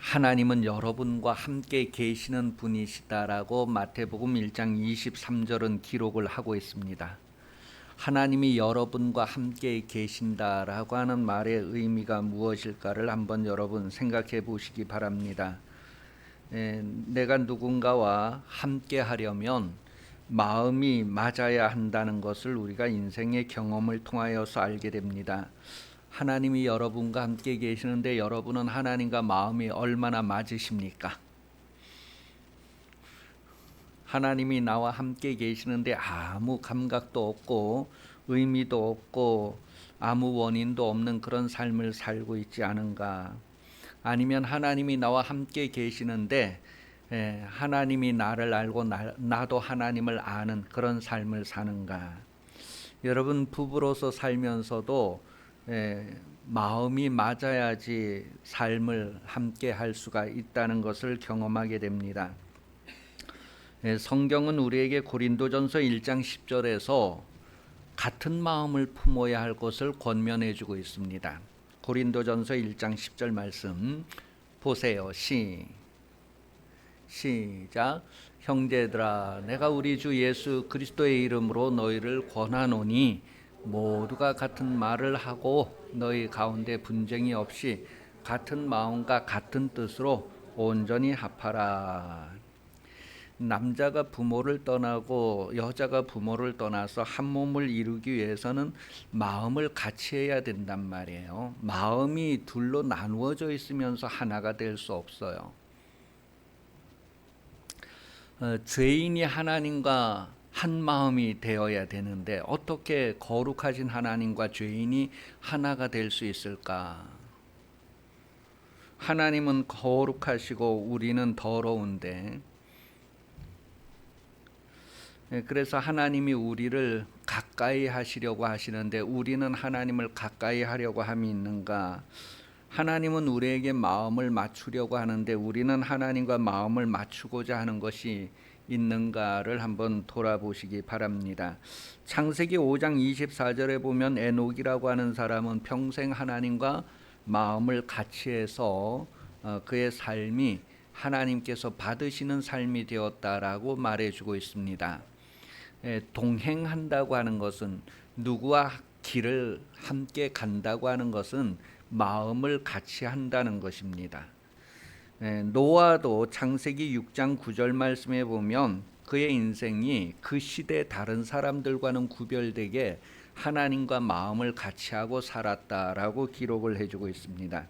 하나님은 여러분과 함께 계시는 분이시다라고 마태복음 1장 23절은 기록을 하고 있습니다. 하나님이 여러분과 함께 계신다라고 하는 말의 의미가 무엇일까를 한번 여러분 생각해 보시기 바랍니다. 내가 누군가와 함께 하려면 마음이 맞아야 한다는 것을 우리가 인생의 경험을 통하여서 알게 됩니다. 하나님이 여러분과 함께 계시는데 여러분은 하나님과 마음이 얼마나 맞으십니까? 하나님이 나와 함께 계시는데 아무 감각도 없고 의미도 없고 아무 원인도 없는 그런 삶을 살고 있지 않은가? 아니면 하나님이 나와 함께 계시는데 하나님이 나를 알고 나도 하나님을 아는 그런 삶을 사는가? 여러분, 부부로서 살면서도 마음이 맞아야지 삶을 함께 할 수가 있다는 것을 경험하게 됩니다. 성경은 우리에게 고린도전서 1장 10절에서 같은 마음을 품어야 할 것을 권면해 주고 있습니다. 고린도전서 1장 10절 말씀 보세요. 시작. 형제들아, 내가 우리 주 예수 그리스도의 이름으로 너희를 권하노니 모두가 같은 말을 하고 너희 가운데 분쟁이 없이 같은 마음과 같은 뜻으로 온전히 합하라. 남자가 부모를 떠나고 여자가 부모를 떠나서 한 몸을 이루기 위해서는 마음을 같이 해야 된단 말이에요. 마음이 둘로 나누어져 있으면서 하나가 될 수 없어요. 죄인이 하나님과 한 마음이 되어야 되는데 어떻게 거룩하신 하나님과 죄인이 하나가 될 수 있을까? 하나님은 거룩하시고 우리는 더러운데, 그래서 하나님이 우리를 가까이 하시려고 하시는데 우리는 하나님을 가까이 하려고 함이 있는가? 하나님은 우리에게 마음을 맞추려고 하는데 우리는 하나님과 마음을 맞추고자 하는 것이 있는가를 한번 돌아보시기 바랍니다. 창세기 5장 24절에 보면 에녹이라고 하는 사람은 평생 하나님과 마음을 같이 해서 그의 삶이 하나님께서 받으시는 삶이 되었다라고 말해주고 있습니다. 동행한다고 하는 것은, 누구와 길을 함께 간다고 하는 것은 마음을 같이 한다는 것입니다. 노아도 창세기 6장 9절 말씀에 보면 그의 인생이 그 시대 다른 사람들과는 구별되게 하나님과 마음을 같이 하고 살았다라고 기록을 해주고 있습니다.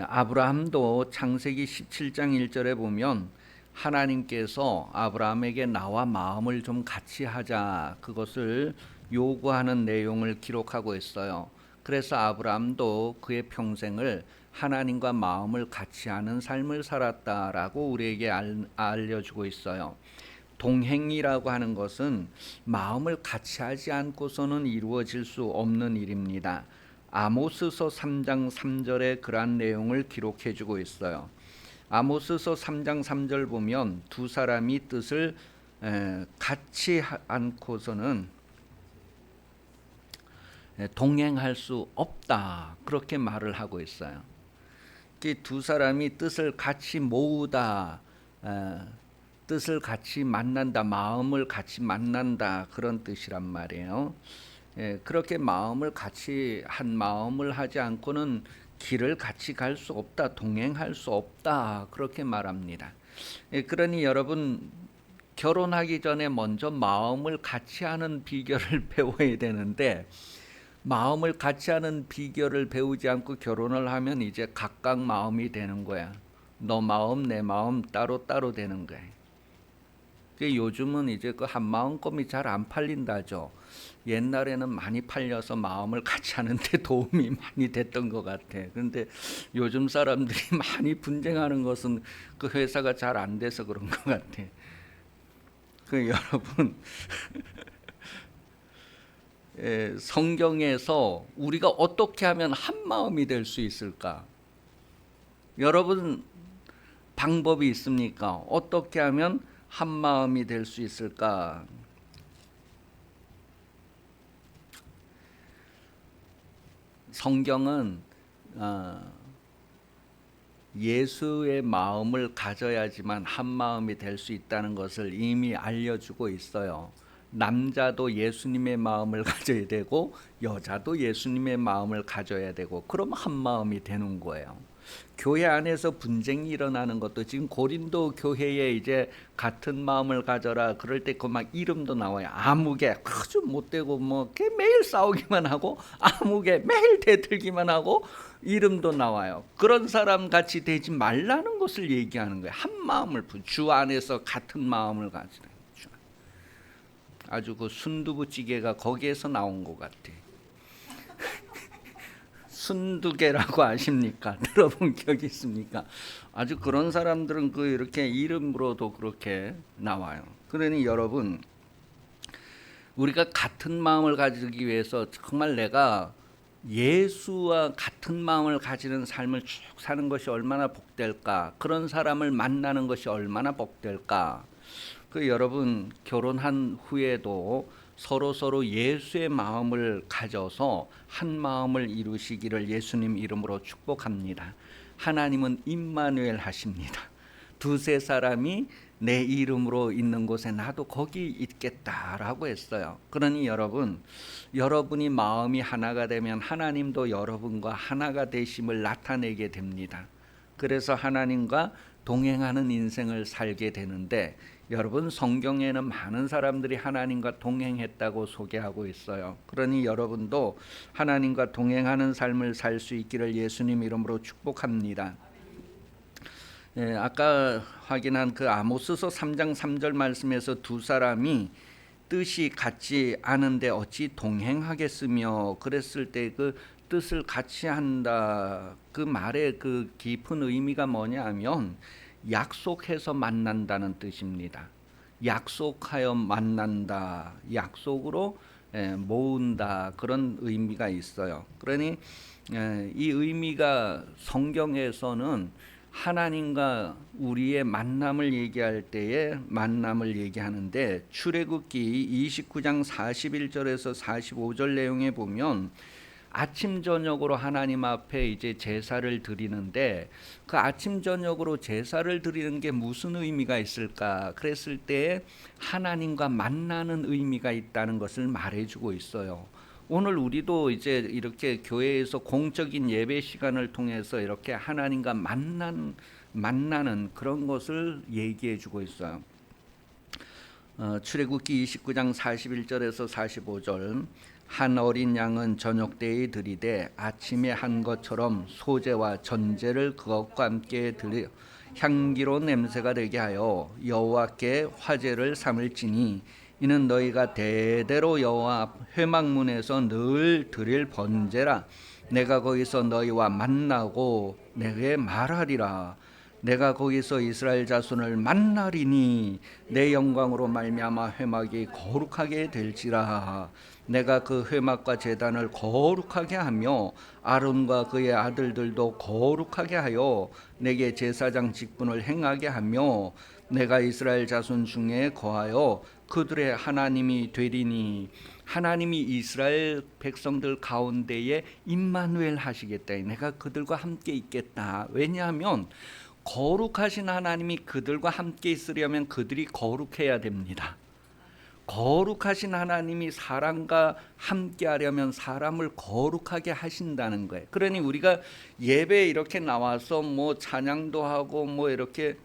아브라함도 창세기 17장 1절에 보면 하나님께서 아브라함에게 나와 마음을 좀 같이 하자, 그것을 요구하는 내용을 기록하고 있어요. 그래서 아브라함도 그의 평생을 하나님과 마음을 같이 하는 삶을 살았다라고 우리에게 알려주고 있어요. 동행이라고 하는 것은 마음을 같이 하지 않고서는 이루어질 수 없는 일입니다. 아모스서 3장 3절에 그러한 내용을 기록해 주고 있어요. 아모스서 3장 3절 보면 두 사람이 뜻을 같이 않고서는 동행할 수 없다, 그렇게 말을 하고 있어요. 두 사람이 뜻을 같이 모으다, 뜻을 같이 만난다, 마음을 같이 만난다, 그런 뜻이란 말이에요. 그렇게 마음을 같이 한 마음을 하지 않고는 길을 같이 갈 수 없다, 동행할 수 없다, 그렇게 말합니다. 그러니 여러분, 결혼하기 전에 먼저 마음을 같이 하는 비결을 배워야 되는데, 마음을 같이 하는 비결을 배우지 않고 결혼을 하면 이제 각각 마음이 되는 거야. 너 마음 내 마음 따로 되는 거야. 요즘은 이제 그 한 마음 껌이 잘 안 팔린다죠. 옛날에는 많이 팔려서 마음을 같이 하는데 도움이 많이 됐던 것 같아. 그런데 요즘 사람들이 많이 분쟁하는 것은 그 회사가 잘 안 돼서 그런 것 같아. 여러분, 성경에서 우리가 어떻게 하면 한 마음이 될 수 있을까? 여러분, 방법이 있습니까? 어떻게 하면 한 마음이 될 수 있을까? 성경은 예수의 마음을 가져야지만 한 마음이 될 수 있다는 것을 이미 알려주고 있어요. 남자도 예수님의 마음을 가져야 되고 여자도 예수님의 마음을 가져야 되고, 그럼 한 마음이 되는 거예요. 교회 안에서 분쟁이 일어나는 것도 지금 고린도 교회에 이제 같은 마음을 가져라 그럴 때 그 막 이름도 나와요. 아무개 아주 못되고 뭐 매일 싸우기만 하고 아무개 매일 대들기만 하고 이름도 나와요. 그런 사람 같이 되지 말라는 것을 얘기하는 거예요. 한 마음을 주 안에서 같은 마음을 가지라. 아주 그 순두부찌개가 거기에서 나온 것 같아. 순두개라고 아십니까? 들어본 적 있습니까? 아주 그런 사람들은 그 이렇게 이름으로도 그렇게 나와요. 그러니 여러분, 우리가 같은 마음을 가지기 위해서 정말 내가 예수와 같은 마음을 가지는 삶을 쭉 사는 것이 얼마나 복될까? 그런 사람을 만나는 것이 얼마나 복될까? 그 여러분, 결혼한 후에도 서로 예수의 마음을 가져서 한 마음을 이루시기를 예수님 이름으로 축복합니다. 하나님은 임마누엘 하십니다. 두세 사람이 내 이름으로 있는 곳에 나도 거기 있겠다라고 했어요. 그러니 여러분, 여러분이 마음이 하나가 되면 하나님도 여러분과 하나가 되심을 나타내게 됩니다. 그래서 하나님과 동행하는 인생을 살게 되는데, 여러분, 성경에는 많은 사람들이 하나님과 동행했다고 소개하고 있어요. 그러니 여러분도 하나님과 동행하는 삶을 살 수 있기를 예수님 이름으로 축복합니다. 아까 확인한 그 아모스서 3장 3절 말씀에서 두 사람이 뜻이 같지 않은데 어찌 동행하겠으며 그랬을 때 그 뜻을 같이 한다, 그 말의 그 깊은 의미가 뭐냐면 약속해서 만난다는 뜻입니다. 약속하여 만난다, 약속으로 모은다, 그런 의미가 있어요. 그러니 이 의미가 성경에서는 하나님과 우리의 만남을 얘기할 때에 만남을 얘기하는데, 출애굽기 29장 41절에서 45절 내용에 보면 아침 저녁으로 하나님 앞에 이제 제사를 드리는데, 그 아침 저녁으로 제사를 드리는 게 무슨 의미가 있을까? 그랬을 때 하나님과 만나는 의미가 있다는 것을 말해주고 있어요. 오늘 우리도 이제 이렇게 교회에서 공적인 예배 시간을 통해서 이렇게 하나님과 만나는 그런 것을 얘기해주고 있어요. 출애굽기 29장 41절에서 45절, 한 어린 양은 저녁 때에 드리되 아침에 한 것처럼 소제와 전제를 그것과 함께 드려 향기로운 냄새가 되게 하여 여호와께 화제를 삼을지니, 이는 너희가 대대로 여호와 앞 회막문에서 늘 드릴 번제라. 내가 거기서 너희와 만나고 내게 말하리라. 내가 거기서 이스라엘 자손을 만나리니 내 영광으로 말미암아 회막이 거룩하게 될지라. 내가 그 회막과 제단을 거룩하게 하며 아론과 그의 아들들도 거룩하게 하여 내게 제사장 직분을 행하게 하며 내가 이스라엘 자손 중에 거하여 그들의 하나님이 되리니, 하나님이 이스라엘 백성들 가운데에 임마누엘 하시겠다. 내가 그들과 함께 있겠다. 왜냐하면 거룩하신 하나님이 그들과 함께 있으려면 그들이 거룩해야 됩니다. 거룩하신 하나님이 사람과 함께 하려면 사람을 거룩하게 하신다는 거예요. 그러니 우리가 예배에 이렇게 나와서 뭐 찬양도 하고 뭐 이렇게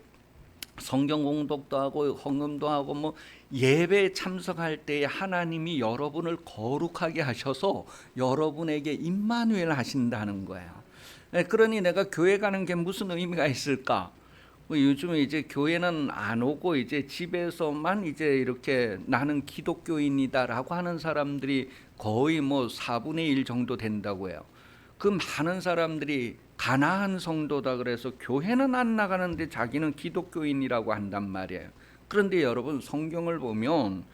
성경 공독도 하고 헌금도 하고 뭐 예배에 참석할 때에 하나님이 여러분을 거룩하게 하셔서 여러분에게 임마누엘 하신다는 거예요. 그러니 내가 교회 가는 게 무슨 의미가 있을까? 요즘에 이제 교회는 안 오고 이제 집에서만 이제 이렇게 나는 기독교인이다라고 하는 사람들이 거의 뭐 4분의 1 정도 된다고 해요. 그 많은 사람들이 가나안 성도다 그래서 교회는 안 나가는데 자기는 기독교인이라고 한단 말이에요. 그런데 여러분, 성경을 보면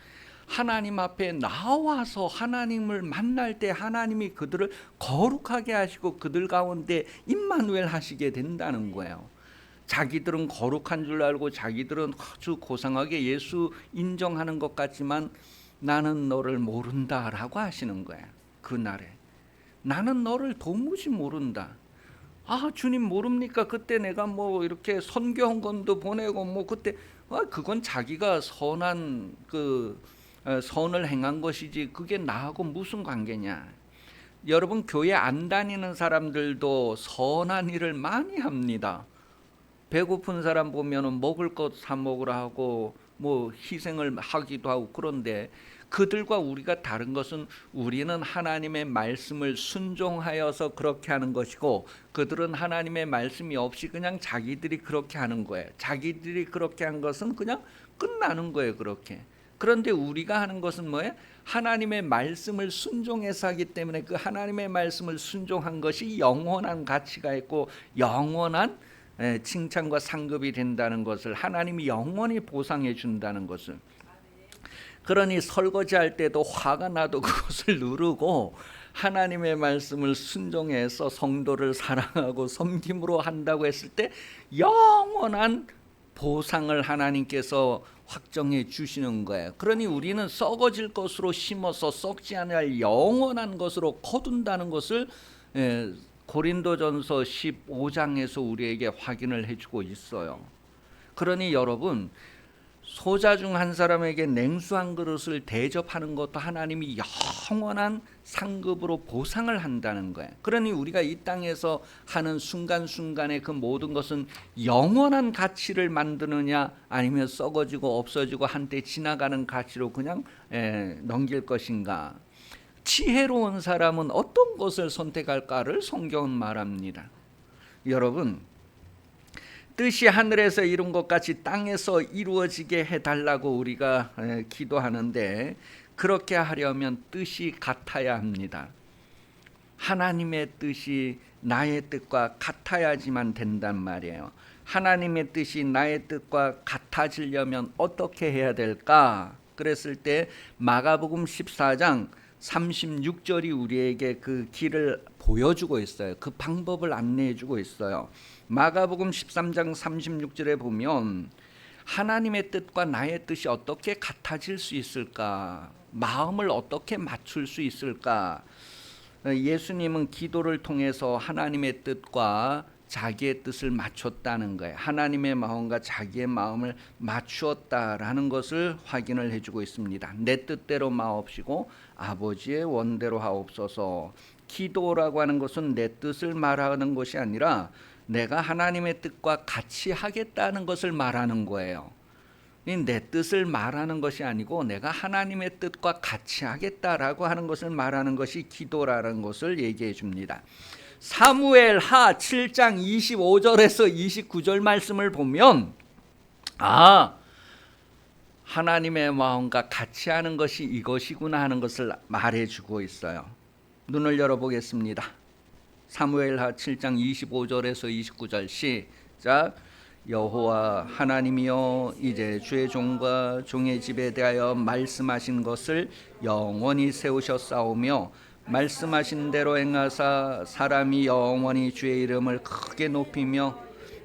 하나님 앞에 나와서 하나님을 만날 때 하나님이 그들을 거룩하게 하시고 그들 가운데 임마누엘 하시게 된다는 거예요. 자기들은 거룩한 줄 알고 자기들은 아주 고상하게 예수 인정하는 것 같지만 나는 너를 모른다라고 하시는 거예요. 그날에 나는 너를 도무지 모른다. 아, 주님 모릅니까? 그때 내가 뭐 이렇게 선교헌금도 보내고 뭐 그때 그건 자기가 선한 선을 행한 것이지 그게 나하고 무슨 관계냐? 여러분, 교회 안 다니는 사람들도 선한 일을 많이 합니다. 배고픈 사람 보면은 먹을 것 사 먹으라 하고 뭐 희생을 하기도 하고. 그런데 그들과 우리가 다른 것은 우리는 하나님의 말씀을 순종하여서 그렇게 하는 것이고, 그들은 하나님의 말씀이 없이 그냥 자기들이 그렇게 하는 거예요. 자기들이 그렇게 한 것은 그냥 끝나는 거예요, 그렇게. 그런데 우리가 하는 것은 뭐예요? 하나님의 말씀을 순종해서 하기 때문에 그 하나님의 말씀을 순종한 것이 영원한 가치가 있고 영원한 칭찬과 상급이 된다는 것을, 하나님이 영원히 보상해 준다는 것을. 그러니 설거지할 때도 화가 나도 그것을 누르고 하나님의 말씀을 순종해서 성도를 사랑하고 섬김으로 한다고 했을 때 영원한 보상을 하나님께서 확정해 주시는 거예요. 그러니 우리는 썩어질 것으로 심어서 썩지 않을 영원한 것으로 거둔다는 것을 고린도전서 15장에서 우리에게 확인을 해주고 있어요. 그러니 여러분, 소자 중 한 사람에게 냉수 한 그릇을 대접하는 것도 하나님이 영원한 상급으로 보상을 한다는 거예요. 그러니 우리가 이 땅에서 하는 순간순간의 그 모든 것은 영원한 가치를 만드느냐, 아니면 썩어지고 없어지고 한때 지나가는 가치로 그냥 넘길 것인가. 지혜로운 사람은 어떤 것을 선택할까를 성경은 말합니다. 여러분, 뜻이 하늘에서 이룬 것 같이 땅에서 이루어지게 해달라고 우리가 기도하는데, 그렇게 하려면 뜻이 같아야 합니다. 하나님의 뜻이 나의 뜻과 같아야지만 된단 말이에요. 하나님의 뜻이 나의 뜻과 같아지려면 어떻게 해야 될까? 그랬을 때 마가복음 14장 36절이 우리에게 그 길을 보여주고 있어요. 그 방법을 안내해주고 있어요. 마가복음 13장 36절에 보면 하나님의 뜻과 나의 뜻이 어떻게 같아질 수 있을까? 마음을 어떻게 맞출 수 있을까? 예수님은 기도를 통해서 하나님의 뜻과 자기의 뜻을 맞췄다는 거예요. 하나님의 마음과 자기의 마음을 맞추었다라는 것을 확인을 해주고 있습니다. 내 뜻대로 마옵시고 아버지의 원대로 하옵소서. 기도라고 하는 것은 내 뜻을 말하는 것이 아니라 내가 하나님의 뜻과 같이 하겠다는 것을 말하는 거예요. 내 뜻을 말하는 것이 아니고 내가 하나님의 뜻과 같이 하겠다라고 하는 것을 말하는 것이 기도라는 것을 얘기해 줍니다. 사무엘 하 7장 25절에서 29절 말씀을 보면 하나님의 마음과 같이 하는 것이 이것이구나 하는 것을 말해주고 있어요. 눈을 열어보겠습니다. 사무엘하 7장 25절에서 29절 시작. 여호와 하나님이여, 이제 주의 종과 종의 집에 대하여 말씀하신 것을 영원히 세우셨사오며 말씀하신 대로 행하사 사람이 영원히 주의 이름을 크게 높이며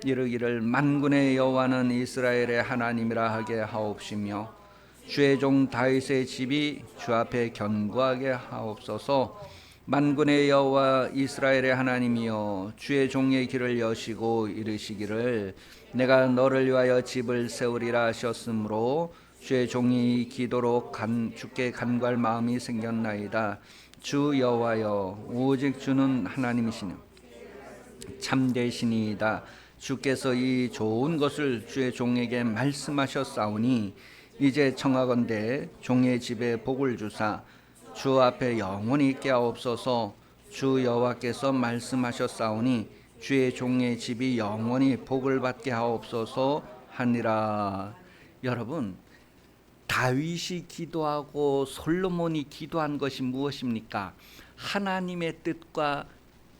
이르기를 만군의 여호와는 이스라엘의 하나님이라 하게 하옵시며 주의 종 다윗의 집이 주 앞에 견고하게 하옵소서. 만군의 여호와 이스라엘의 하나님이여, 주의 종의 길을 여시고 이르시기를 내가 너를 위하여 집을 세우리라 하셨으므로 주의 종이 기도로 주께 간구할 마음이 생겼나이다. 주 여호와여, 오직 주는 하나님이시니 참되시니이다. 주께서 이 좋은 것을 주의 종에게 말씀하셨사오니 이제 청하건대 종의 집에 복을 주사 주 앞에 영원히 있게 하옵소서. 주 여호와께서 말씀하셨사오니 주의 종의 집이 영원히 복을 받게 하옵소서 하니라. 여러분, 다윗이 기도하고 솔로몬이 기도한 것이 무엇입니까? 하나님의 뜻과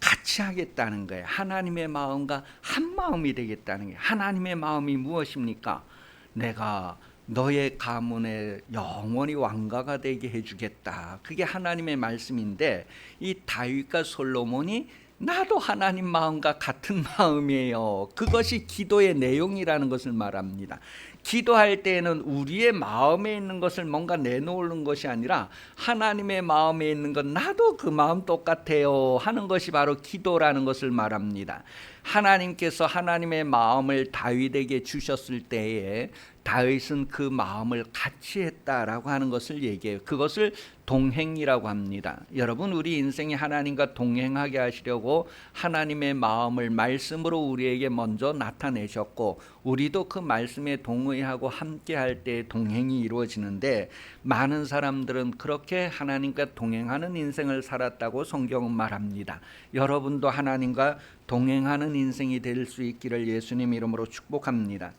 같이 하겠다는 거예요. 하나님의 마음과 한 마음이 되겠다는 거예요. 하나님의 마음이 무엇입니까? 내가 너의 가문에 영원히 왕가가 되게 해주겠다. 그게 하나님의 말씀인데, 이 다윗과 솔로몬이 나도 하나님 마음과 같은 마음이에요. 그것이 기도의 내용이라는 것을 말합니다. 기도할 때에는 우리의 마음에 있는 것을 뭔가 내놓는 것이 아니라 하나님의 마음에 있는 것, 나도 그 마음 똑같아요 하는 것이 바로 기도라는 것을 말합니다. 하나님께서 하나님의 마음을 다윗에게 주셨을 때에 다윗은 그 마음을 같이 했다라고 하는 것을 얘기해요. 그것을 동행이라고 합니다. 여러분, 우리 인생이 하나님과 동행하게 하시려고 하나님의 마음을 말씀으로 우리에게 먼저 나타내셨고, 우리도 그 말씀에 동의하고 함께할 때 동행이 이루어지는데, 많은 사람들은 그렇게 하나님과 동행하는 인생을 살았다고 성경은 말합니다. 여러분도 하나님과 동행하는 인생이 될 수 있기를 예수님 이름으로 축복합니다.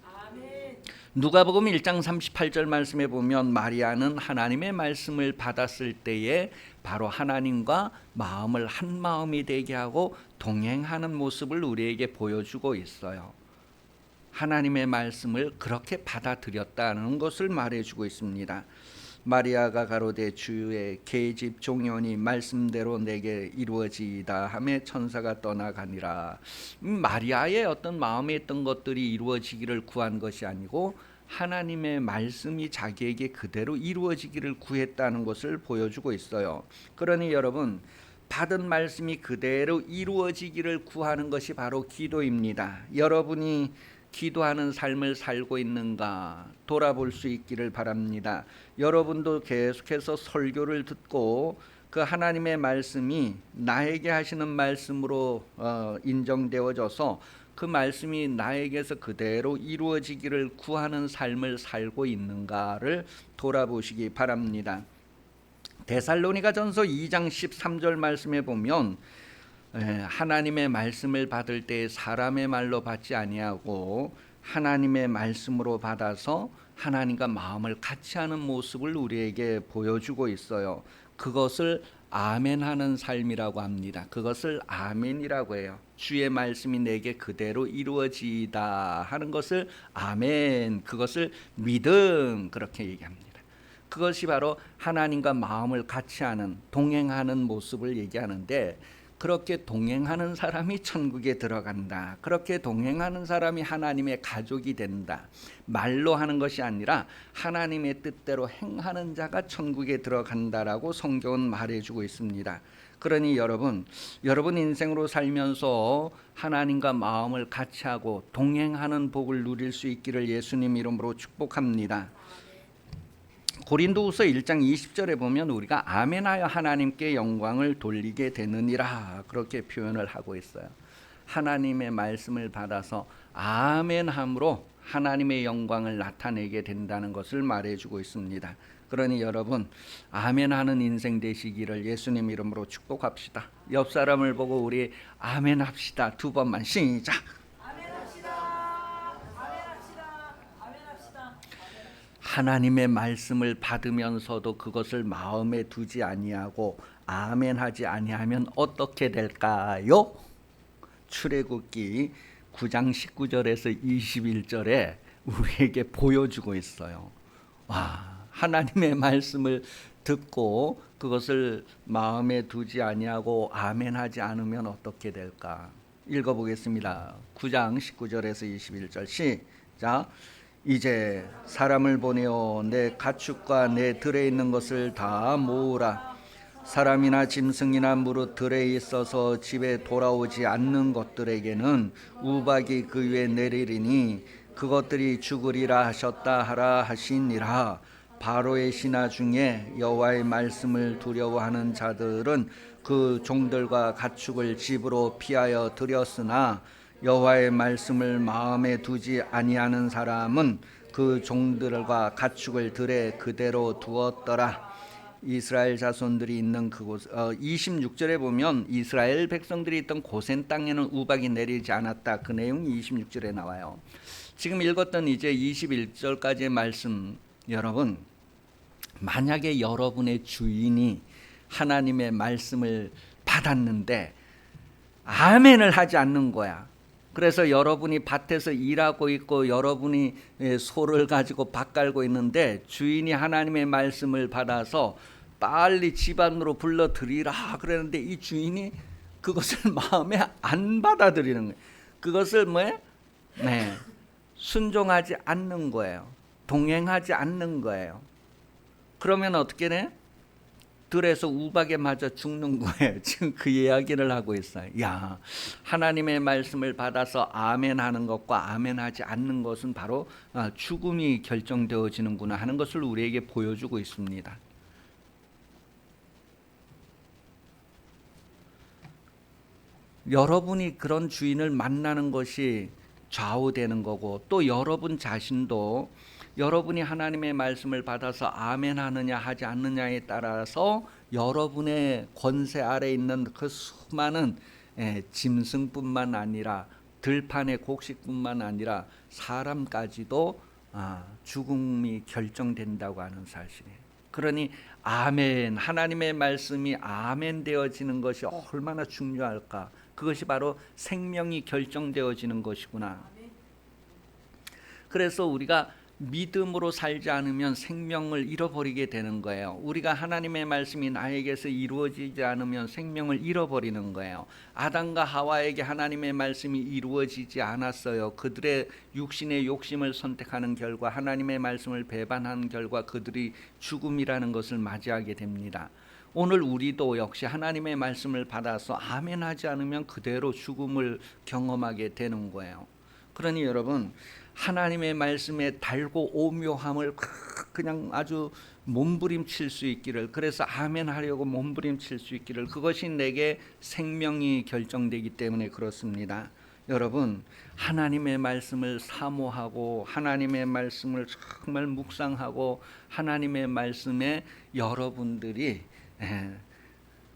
누가복음 1장 38절 말씀에 보면 마리아는 하나님의 말씀을 받았을 때에 바로 하나님과 마음을 한 마음이 되게 하고 동행하는 모습을 우리에게 보여주고 있어요. 하나님의 말씀을 그렇게 받아들였다는 것을 말해주고 있습니다. 마리아가 가로되 주의 계집 종연이 말씀대로 내게 이루어지이다 하며 천사가 떠나가니라. 마리아의 어떤 마음에 있던 것들이 이루어지기를 구한 것이 아니고 하나님의 말씀이 자기에게 그대로 이루어지기를 구했다는 것을 보여주고 있어요. 그러니 여러분, 받은 말씀이 그대로 이루어지기를 구하는 것이 바로 기도입니다. 여러분이 기도하는 삶을 살고 있는가 돌아볼 수 있기를 바랍니다. 여러분도 계속해서 설교를 듣고 그 하나님의 말씀이 나에게 하시는 말씀으로 인정되어져서 그 말씀이 나에게서 그대로 이루어지기를 구하는 삶을 살고 있는가를 돌아보시기 바랍니다. 데살로니가전서 2장 13절 말씀에 보면 하나님의 말씀을 받을 때 사람의 말로 받지 아니하고 하나님의 말씀으로 받아서 하나님과 마음을 같이 하는 모습을 우리에게 보여주고 있어요. 그것을 아멘하는 삶이라고 합니다. 그것을 아멘이라고 해요. 주의 말씀이 내게 그대로 이루어지다 하는 것을 아멘, 그것을 믿음, 그렇게 얘기합니다. 그것이 바로 하나님과 마음을 같이 하는, 동행하는 모습을 얘기하는데, 그렇게 동행하는 사람이 천국에 들어간다. 그렇게 동행하는 사람이 하나님의 가족이 된다. 말로 하는 것이 아니라 하나님의 뜻대로 행하는 자가 천국에 들어간다라고 성경은 말해주고 있습니다. 그러니 여러분 인생으로 살면서 하나님과 마음을 같이 하고 동행하는 복을 누릴 수 있기를 예수님 이름으로 축복합니다. 고린도후서 1장 20절에 보면 우리가 아멘하여 하나님께 영광을 돌리게 되느니라, 그렇게 표현을 하고 있어요. 하나님의 말씀을 받아서 아멘함으로 하나님의 영광을 나타내게 된다는 것을 말해주고 있습니다. 그러니 여러분, 아멘하는 인생 되시기를 예수님 이름으로 축복합시다. 옆 사람을 보고 우리 아멘합시다. 두 번만 시작. 하나님의 말씀을 받으면서도 그것을 마음에 두지 아니하고 아멘하지 아니하면 어떻게 될까요? 출애굽기 9장 19절에서 21절에 우리에게 보여주고 있어요. 와, 하나님의 말씀을 듣고 그것을 마음에 두지 아니하고 아멘하지 않으면 어떻게 될까? 읽어보겠습니다. 9장 19절에서 21절 시작. 이제 사람을 보내어 내 가축과 내 들에 있는 것을 다 모으라. 사람이나 짐승이나 무릇 들에 있어서 집에 돌아오지 않는 것들에게는 우박이 그 위에 내리리니 그것들이 죽으리라 하셨다 하라 하시니라. 바로의 신하 중에 여호와의 말씀을 두려워하는 자들은 그 종들과 가축을 집으로 피하여 들였으나 여호와의 말씀을 마음에 두지 아니하는 사람은 그 종들과 가축을 들에 그대로 두었더라. 이스라엘 자손들이 있는 그곳 26절에 보면 이스라엘 백성들이 있던 고센 땅에는 우박이 내리지 않았다. 그 내용이 26절에 나와요. 지금 읽었던 이제 21절까지의 말씀, 여러분, 만약에 여러분의 주인이 하나님의 말씀을 받았는데 아멘을 하지 않는 거야. 그래서 여러분이 밭에서 일하고 있고 여러분이 소를 가지고 밭 갈고 있는데 주인이 하나님의 말씀을 받아서 빨리 집 안으로 불러들이라 그랬는데 이 주인이 그것을 마음에 안 받아들이는 거예요. 그것을 뭐예요? 네, 순종하지 않는 거예요. 동행하지 않는 거예요. 그러면 어떻게 돼? 들에서 우박에 맞아 죽는 거예요. 지금 그 이야기를 하고 있어요. 야, 하나님의 말씀을 받아서 아멘하는 것과 아멘하지 않는 것은 바로 죽음이 결정되어지는구나 하는 것을 우리에게 보여주고 있습니다. 여러분이 그런 주인을 만나는 것이 좌우되는 거고, 또 여러분 자신도 여러분이 하나님의 말씀을 받아서 아멘하느냐 하지 않느냐에 따라서 여러분의 권세 아래 있는 그 수많은 짐승뿐만 아니라 들판의 곡식뿐만 아니라 사람까지도 죽음이 결정된다고 하는 사실이에요. 그러니 아멘, 하나님의 말씀이 아멘 되어지는 것이 얼마나 중요할까. 그것이 바로 생명이 결정되어지는 것이구나. 그래서 우리가 믿음으로 살지 않으면 생명을 잃어버리게 되는 거예요. 우리가 하나님의 말씀이 나에게서 이루어지지 않으면 생명을 잃어버리는 거예요. 아담과 하와에게 하나님의 말씀이 이루어지지 않았어요. 그들의 육신의 욕심을 선택하는 결과, 하나님의 말씀을 배반한 결과 그들이 죽음이라는 것을 맞이하게 됩니다. 오늘 우리도 역시 하나님의 말씀을 받아서 아멘하지 않으면 그대로 죽음을 경험하게 되는 거예요. 그러니 여러분, 하나님의 말씀에 달고 오묘함을 그냥 아주 몸부림칠 수 있기를, 그래서 아멘하려고 몸부림칠 수 있기를, 그것이 내게 생명이 결정되기 때문에 그렇습니다. 여러분, 하나님의 말씀을 사모하고 하나님의 말씀을 정말 묵상하고 하나님의 말씀에 여러분들이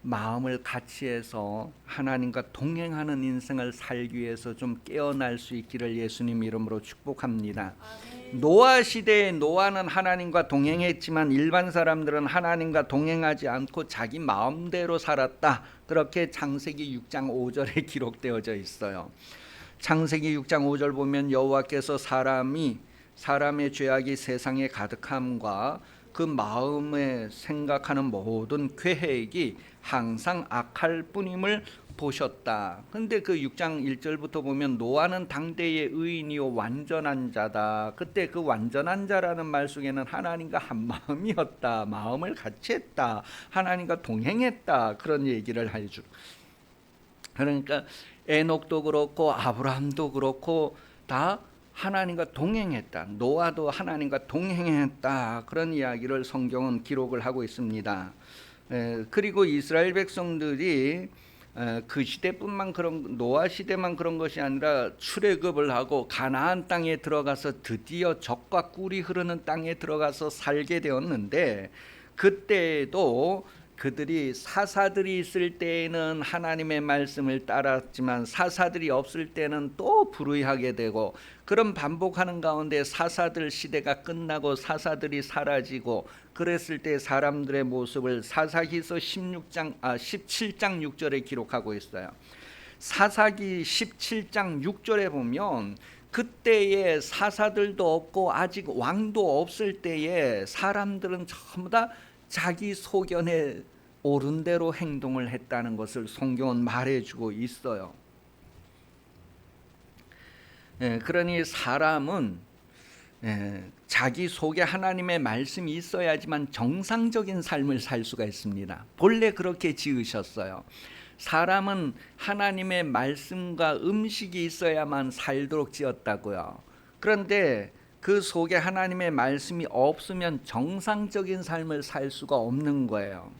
마음을 같이 해서 하나님과 동행하는 인생을 살기 위해서 좀 깨어날 수 있기를 예수님 이름으로 축복합니다. 노아 시대에 노아는 하나님과 동행했지만 일반 사람들은 하나님과 동행하지 않고 자기 마음대로 살았다. 그렇게 창세기 6장 5절에 기록되어져 있어요. 창세기 6장 5절 보면 여호와께서 사람의 죄악이 세상에 가득함과 그 마음에 생각하는 모든 계획이 항상 악할 뿐임을 보셨다. 근데 그 6장 1절부터 보면 노아는 당대의 의인이요 완전한 자다. 그때 그 완전한 자라는 말 속에는 하나님과 한 마음이었다. 마음을 같이 했다. 하나님과 동행했다. 그런 얘기를 해줘. 그러니까 에녹도 그렇고 아브라함도 그렇고 다 하나님과 동행했다. 노아도 하나님과 동행했다. 그런 이야기를 성경은 기록을 하고 있습니다. 그리고 이스라엘 백성들이 그 시대뿐만 노아 시대만 그런 것이 아니라 출애굽을 하고 가나안 땅에 들어가서 드디어 젖과 꿀이 흐르는 땅에 들어가서 살게 되었는데, 그때도 그들이 사사들이 있을 때에는 하나님의 말씀을 따랐지만 사사들이 없을 때는 또 불의하게 되고, 그런 반복하는 가운데 사사들 시대가 끝나고 사사들이 사라지고 그랬을 때 사람들의 모습을 사사기서 17장 6절에 기록하고 있어요. 사사기 17장 6절에 보면 그때에 사사들도 없고 아직 왕도 없을 때에 사람들은 전부 다 자기 소견에 옳은 대로 행동을 했다는 것을 성경은 말해주고 있어요. 그러니 사람은 자기 속에 하나님의 말씀이 있어야지만 정상적인 삶을 살 수가 있습니다. 본래 그렇게 지으셨어요. 사람은 하나님의 말씀과 음식이 있어야만 살도록 지었다고요. 그런데 그 속에 하나님의 말씀이 없으면 정상적인 삶을 살 수가 없는 거예요.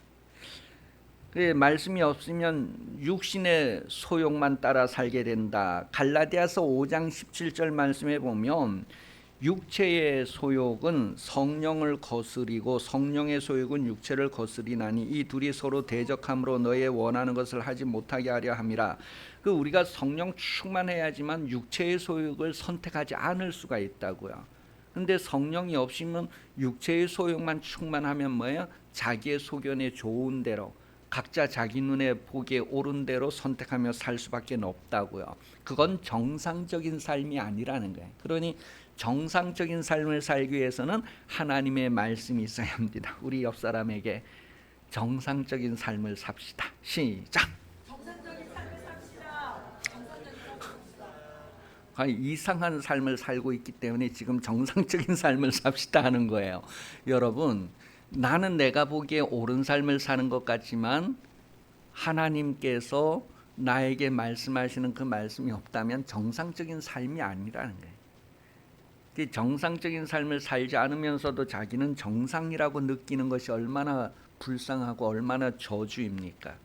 말씀이 없으면 육신의 소욕만 따라 살게 된다. 갈라디아서 5장 17절 말씀에 보면 육체의 소욕은 성령을 거스리고 성령의 소욕은 육체를 거스리나니 이 둘이 서로 대적함으로 너의 원하는 것을 하지 못하게 하려 함이라. 우리가 성령 충만해야지만 육체의 소욕을 선택하지 않을 수가 있다고요. 근데 성령이 없으면 육체의 소욕만 충만하면 뭐예요? 자기의 소견에 좋은 대로, 각자 자기 눈에 보기에 옳은 대로 선택하며 살 수밖에 없다고요. 그건 정상적인 삶이 아니라는 거예요. 그러니 정상적인 삶을 살기 위해서는 하나님의 말씀이 있어야 합니다. 우리 옆 사람에게 정상적인 삶을 삽시다. 시작. 정상적인 삶을 이상한 삶을 살고 있기 때문에 지금 정상적인 삶을 삽시다 하는 거예요. 여러분, 나는 내가 보기에 옳은 삶을 사는 것 같지만 하나님께서 나에게 말씀하시는 그 말씀이 없다면 정상적인 삶이 아니라는 거예요. 정상적인 삶을 살지 않으면서도 자기는 정상이라고 느끼는 것이 얼마나 불쌍하고 얼마나 저주입니까?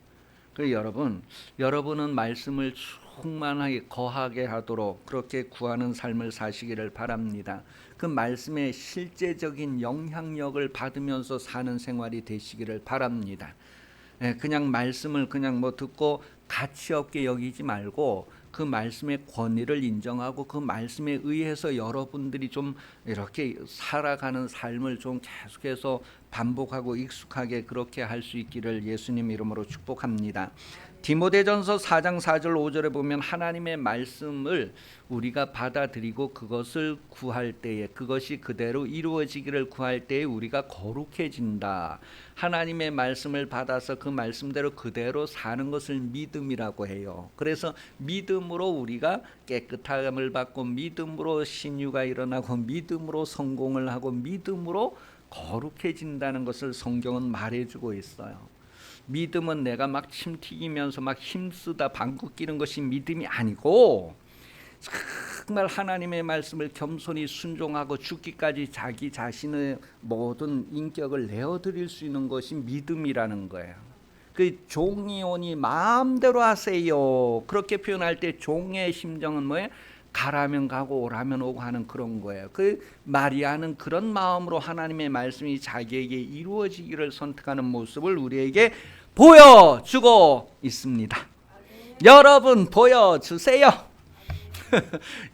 여러분은 말씀을 충만하게 거하게 하도록 그렇게 구하는 삶을 사시기를 바랍니다. 그 말씀의 실제적인 영향력을 받으면서 사는 생활이 되시기를 바랍니다. 그냥 말씀을 그냥 듣고 가치 없게 여기지 말고 그 말씀의 권위를 인정하고 그 말씀에 의해서 여러분들이 좀 이렇게 살아가는 삶을 좀 계속해서 반복하고 익숙하게 그렇게 할 수 있기를 예수님 이름으로 축복합니다. 디모데전서 4장 4절 5절에 보면 하나님의 말씀을 우리가 받아들이고 그것을 구할 때에 그것이 그대로 이루어지기를 구할 때에 우리가 거룩해진다. 하나님의 말씀을 받아서 그 말씀대로 그대로 사는 것을 믿음이라고 해요. 그래서 믿음으로 우리가 깨끗함을 받고 믿음으로 신유가 일어나고 믿음으로 성공을 하고 믿음으로 거룩해진다는 것을 성경은 말해주고 있어요. 믿음은 내가 막 침 튀기면서 막 힘쓰다 방구 끼는 것이 믿음이 아니고 정말 하나님의 말씀을 겸손히 순종하고 죽기까지 자기 자신의 모든 인격을 내어드릴 수 있는 것이 믿음이라는 거예요. 그 종이 오니 마음대로 하세요. 그렇게 표현할 때 종의 심정은 뭐예요? 가라면 가고 오라면 오고 하는 그런 거예요. 그 마리아는 그런 마음으로 하나님의 말씀이 자기에게 이루어지기를 선택하는 모습을 우리에게 보여주고 있습니다. 여러분 보여주세요.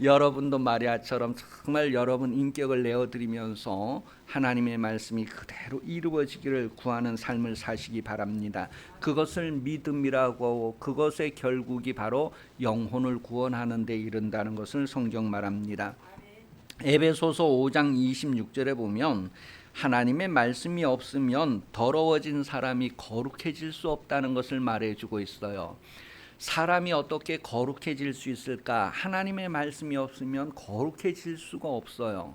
여러분도 마리아처럼 정말 여러분 인격을 내어드리면서 하나님의 말씀이 그대로 이루어지기를 구하는 삶을 사시기 바랍니다. 그것을 믿음이라고 그것의 결국이 바로 영혼을 구원하는 데 이른다는 것을 성경 말합니다. 에베소서 5장 26절에 보면 하나님의 말씀이 없으면 더러워진 사람이 거룩해질 수 없다는 것을 말해주고 있어요. 사람이 어떻게 거룩해질 수 있을까? 하나님의 말씀이 없으면 거룩해질 수가 없어요.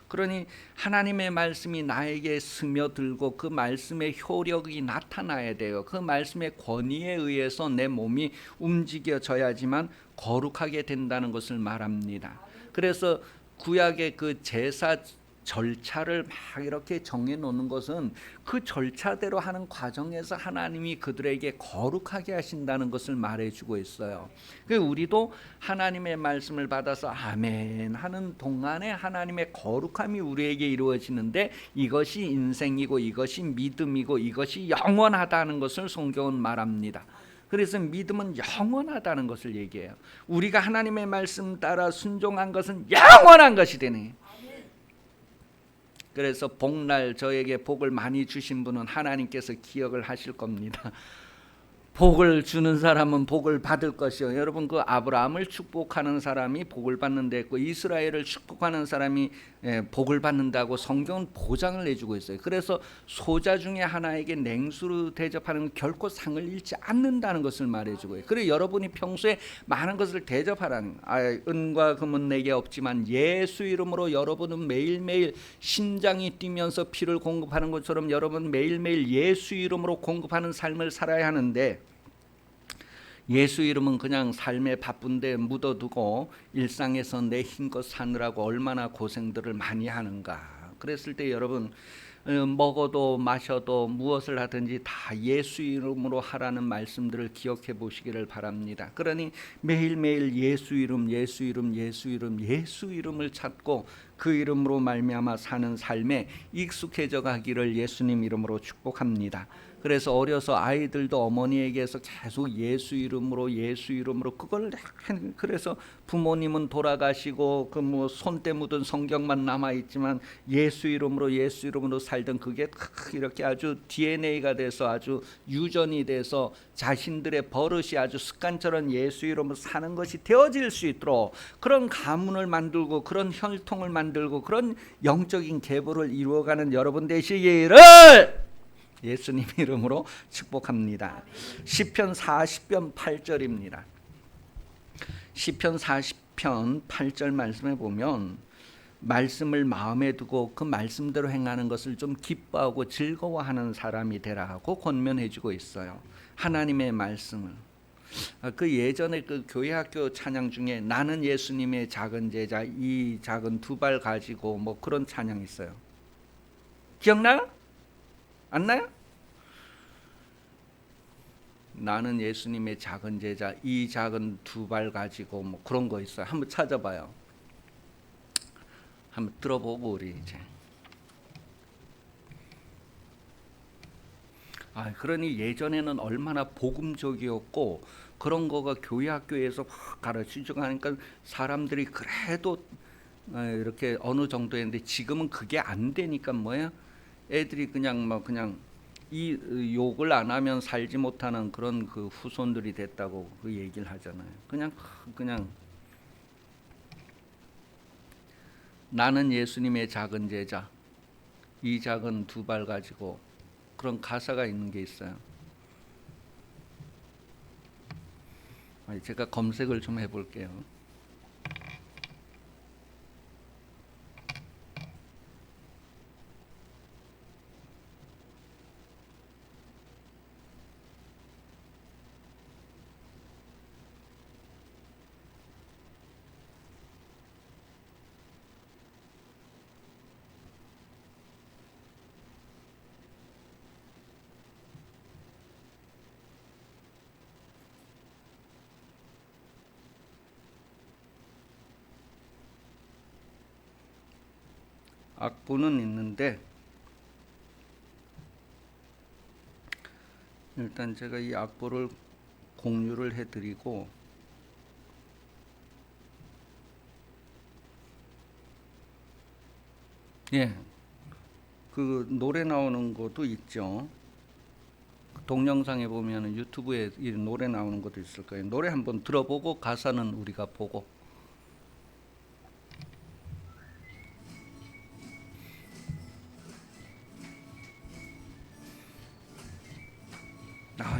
그러니 하나님의 말씀이 나에게 스며들고 그 말씀의 효력이 나타나야 돼요. 그 말씀의 권위에 의해서 내 몸이 움직여져야지만 거룩하게 된다는 것을 말합니다. 그래서 구약의 그 제사 절차를 막 이렇게 정해놓는 것은 그 절차대로 하는 과정에서 하나님이 그들에게 거룩하게 하신다는 것을 말해주고 있어요. 우리도 하나님의 말씀을 받아서 아멘 하는 동안에 하나님의 거룩함이 우리에게 이루어지는데 이것이 인생이고 이것이 믿음이고 이것이 영원하다는 것을 성경은 말합니다. 그래서 믿음은 영원하다는 것을 얘기해요. 우리가 하나님의 말씀 따라 순종한 것은 영원한 것이 되네. 그래서 복날 저에게 복을 많이 주신 분은 하나님께서 기억을 하실 겁니다. 복을 주는 사람은 복을 받을 것이요. 여러분 그 아브라함을 축복하는 사람이 복을 받는 데 있고 이스라엘을 축복하는 사람이 복을 받는다고 성경은 보장을 해주고 있어요. 그래서 소자 중에 하나에게 냉수로 대접하는 결코 상을 잃지 않는다는 것을 말해주고 있어요. 그래 여러분이 평소에 많은 것을 대접하라는 은과 금은 내게 없지만 예수 이름으로 여러분은 매일매일 심장이 뛰면서 피를 공급하는 것처럼 여러분 매일매일 예수 이름으로 공급하는 삶을 살아야 하는데 예수 이름은 그냥 삶에 바쁜데 묻어두고 일상에서 내 힘껏 사느라고 얼마나 고생들을 많이 하는가. 그랬을 때 여러분 먹어도 마셔도 무엇을 하든지 다 예수 이름으로 하라는 말씀들을 기억해 보시기를 바랍니다. 그러니 매일매일 예수 이름 예수 이름 예수 이름 예수 이름을 찾고 그 이름으로 말미암아 사는 삶에 익숙해져 가기를 예수님 이름으로 축복합니다. 그래서 어려서 아이들도 어머니에게서 계속 예수 이름으로 그걸 그래서 부모님은 돌아가시고 그 뭐 손때 묻은 성경만 남아 있지만 예수 이름으로 살던 그게 이렇게 아주 DNA가 돼서 아주 유전이 돼서 자신들의 버릇이 아주 습관처럼 예수 이름으로 사는 것이 되어질 수 있도록 그런 가문을 만들고 그런 혈통을 만들고 그런 영적인 계보를 이루어가는 여러분 되시기를 예수님 이름으로 축복합니다. 시편 40편 8절입니다. 시편 40편 시편 8절 말씀에 보면 말씀을 마음에 두고 그 말씀대로 행하는 것을 좀 기뻐하고 즐거워하는 사람이 되라 하고 권면해 주고 있어요. 하나님의 말씀을. 그 예전에 그 교회 학교 찬양 중에 나는 예수님의 작은 제자 이 작은 두 발 가지고 뭐 그런 찬양 있어요. 기억나요? 안 나요? 나는 예수님의 작은 제자 이 작은 두 발 가지고 뭐 그런 거 있어요. 한번 찾아봐요. 한번 들어보고 우리 이제. 그러니 예전에는 얼마나 복음적이었고 그런 거가 교회 학교에서 가르치고 하니까 사람들이 그래도 이렇게 어느 정도 했는데 지금은 그게 안 되니까 뭐야? 애들이 그냥 이 욕을 안 하면 살지 못하는 그런 그 후손들이 됐다고 그 얘기를 하잖아요. 그냥 나는 예수님의 작은 제자 이 작은 두 발 가지고 그런 가사가 있는 게 있어요. 제가 검색을 좀 해볼게요. 악보는 있는데 일단 제가 이 악보를 공유를 해드리고 그 노래 나오는 것도 있죠. 동영상에 보면 유튜브에 이 노래 나오는 것도 있을 거예요. 노래 한번 들어보고 가사는 우리가 보고.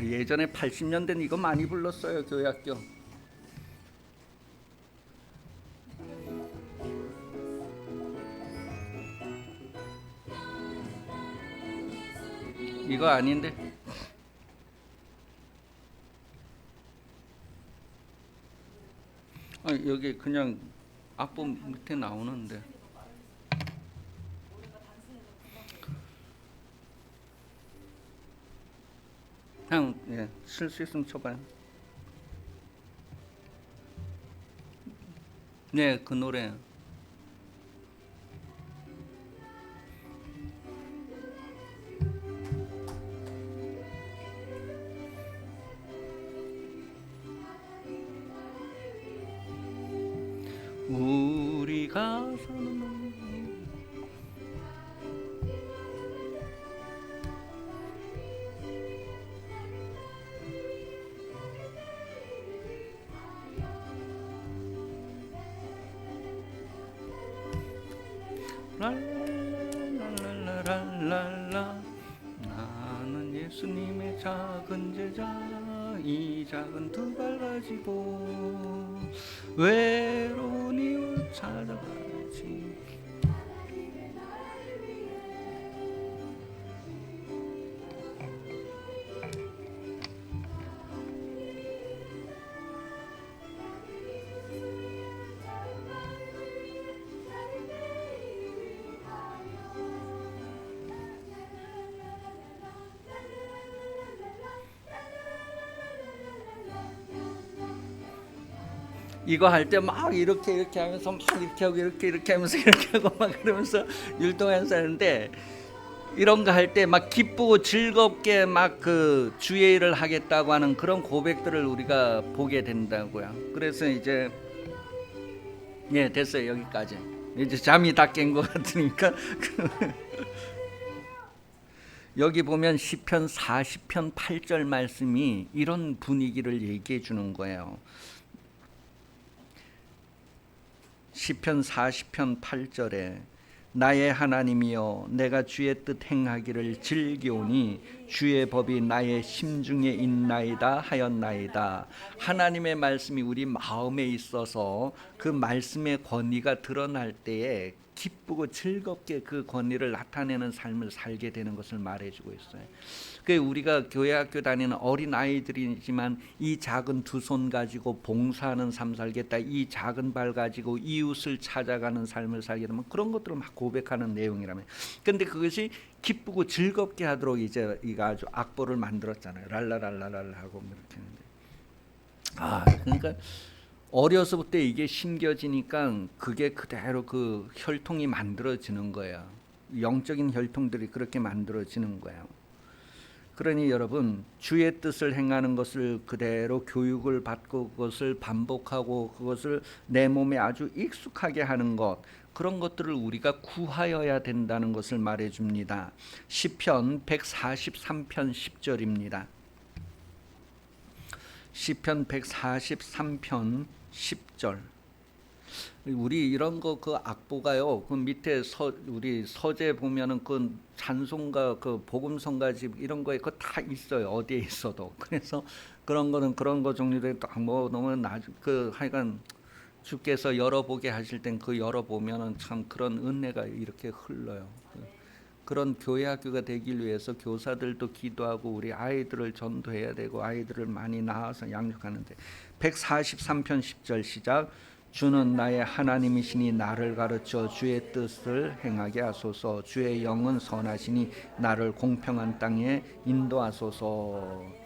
예전에 80년대는 이거 많이 불렀어요. 교회 학교. 이거 아닌데? 여기 그냥 악보 밑에 나오는데. 그냥 쓸 수 있으면 쳐봐요. 네, 그 노래. 우리가 사는 랄랄랄랄랄라 나는 예수님의 작은 제자 이 작은 두 발 가지고 외로운 이웃 찾아가지. 이거 할 때 막 이렇게 하면서 막 이렇게 하고 이렇게 하면서 이렇게 하고 막 그러면서 율동하면서 하는데 이런 거 할 때 막 기쁘고 즐겁게 막 그 주의 일을 하겠다고 하는 그런 고백들을 우리가 보게 된다고요. 그래서 이제 됐어요. 여기까지. 이제 잠이 다 깬 것 같으니까 여기 보면 시편 40편 8절 말씀이 이런 분위기를 얘기해 주는 거예요. 시편 40편 8절에 나의 하나님이여 내가 주의 뜻 행하기를 즐기오니 주의 법이 나의 심중에 있나이다 하였나이다. 하나님의 말씀이 우리 마음에 있어서 그 말씀의 권위가 드러날 때에 기쁘고 즐겁게 그 권위를 나타내는 삶을 살게 되는 것을 말해주고 있어요. 그 우리가 교회 학교 다니는 어린 아이들이지만 이 작은 두 손 가지고 봉사하는 삶 살겠다, 이 작은 발 가지고 이웃을 찾아가는 삶을 살게 되면 그런 것들을 막 고백하는 내용이라면, 근데 그것이 기쁘고 즐겁게 하도록 이제 이가 아주 악보를 만들었잖아요. 랄라랄라랄라 하고 이렇게 했는데, 그러니까 어려서부터 이게 심겨지니까 그게 그대로 그 혈통이 만들어지는 거예요. 영적인 혈통들이 그렇게 만들어지는 거예요. 그러니 여러분, 주의 뜻을 행하는 것을 그대로 교육을 받고 그것을 반복하고 그것을 내 몸에 아주 익숙하게 하는 것, 그런 것들을 우리가 구하여야 된다는 것을 말해줍니다. 시편 143편 10절입니다. 시편 143편 10절. 우리 이런 거 그 악보가요. 그 밑에 우리 서재 보면은 그 찬송가 그 복음성가집 이런 거에 그거 다 있어요. 어디에 있어도. 그래서 그런 거는 그런 거 종류들 뭐 너무 그 하여간 주께서 열어보게 하실 땐 그 열어보면은 참 그런 은혜가 이렇게 흘러요. 그런 교회 학교가 되길 위해서 교사들도 기도하고 우리 아이들을 전도해야 되고 아이들을 많이 낳아서 양육하는데, 143편 10절 시작. 주는 나의 하나님이시니 나를 가르쳐 주의 뜻을 행하게 하소서. 주의 영은 선하시니 나를 공평한 땅에 인도하소서.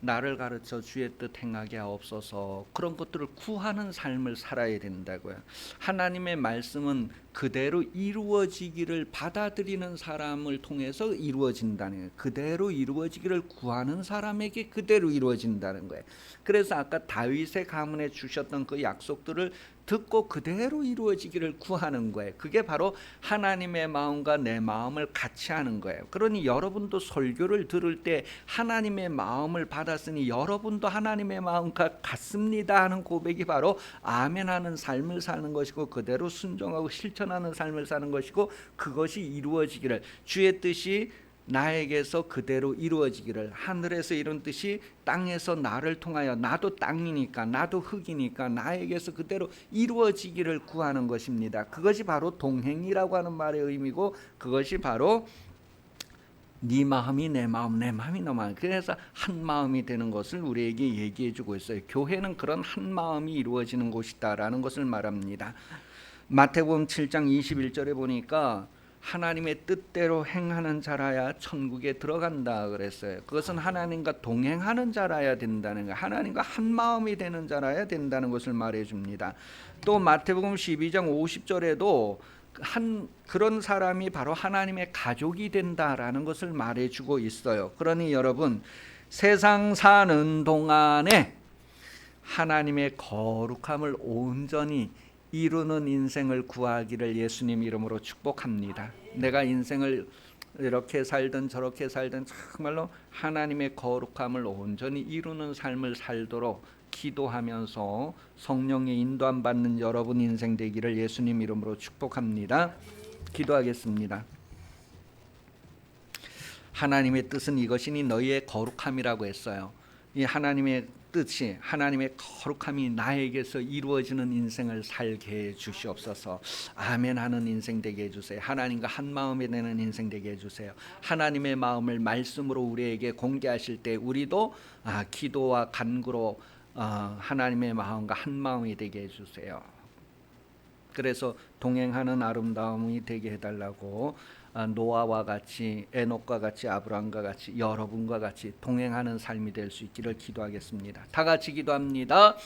나를 가르쳐 주의 뜻 행하게 하옵소서. 그런 것들을 구하는 삶을 살아야 된다고요. 하나님의 말씀은 그대로 이루어지기를 받아들이는 사람을 통해서 이루어진다는 거예요. 그대로 이루어지기를 구하는 사람에게 그대로 이루어진다는 거예요. 그래서 아까 다윗의 가문에 주셨던 그 약속들을 듣고 그대로 이루어지기를 구하는 거예요. 그게 바로 하나님의 마음과 내 마음을 같이 하는 거예요. 그러니 여러분도 설교를 들을 때 하나님의 마음을 받았으니 여러분도 하나님의 마음과 같습니다 하는 고백이 바로 아멘하는 삶을 사는 것이고, 그대로 순종하고 실천하는 삶을 사는 것이고, 그것이 이루어지기를, 주의 뜻이 나에게서 그대로 이루어지기를, 하늘에서 이룬 뜻이 땅에서 나를 통하여, 나도 땅이니까 나도 흙이니까 나에게서 그대로 이루어지기를 구하는 것입니다. 그것이 바로 동행이라고 하는 말의 의미고, 그것이 바로 네 마음이 내 마음, 내 마음이 너 마음, 그래서 한 마음이 되는 것을 우리에게 얘기해주고 있어요. 교회는 그런 한 마음이 이루어지는 곳이다라는 것을 말합니다. 마태복음 7장 21절에 보니까 하나님의 뜻대로 행하는 자라야 천국에 들어간다 그랬어요. 그것은 하나님과 동행하는 자라야 된다는 거예요. 하나님과 한 마음이 되는 자라야 된다는 것을 말해줍니다. 또 마태복음 12장 50절에도 그런 사람이 바로 하나님의 가족이 된다라는 것을 말해주고 있어요. 그러니 여러분, 세상 사는 동안에 하나님의 거룩함을 온전히 이루는 인생을 구하기를 예수님 이름으로 축복합니다. 내가 인생을 이렇게 살든 저렇게 살든 정말로 하나님의 거룩함을 온전히 이루는 삶을 살도록 기도하면서 성령의 인도함 받는 여러분 인생 되기를 예수님 이름으로 축복합니다. 기도하겠습니다. 하나님의 뜻은 이것이니 너희의 거룩함이라고 했어요. 이 하나님의 뜻이, 하나님의 거룩함이 나에게서 이루어지는 인생을 살게 해 주시옵소서. 아멘 하는 인생 되게 해주세요. 하나님과 한 마음이 되는 인생 되게 해주세요. 하나님의 마음을 말씀으로 우리에게 공개하실 때 우리도 기도와 간구로 하나님의 마음과 한 마음이 되게 해주세요. 그래서 동행하는 아름다움이 되게 해달라고, 노아와 같이, 에녹과 같이, 아브라함과 같이, 여러분과 같이 동행하는 삶이 될 수 있기를 기도하겠습니다. 다 같이 기도합니다.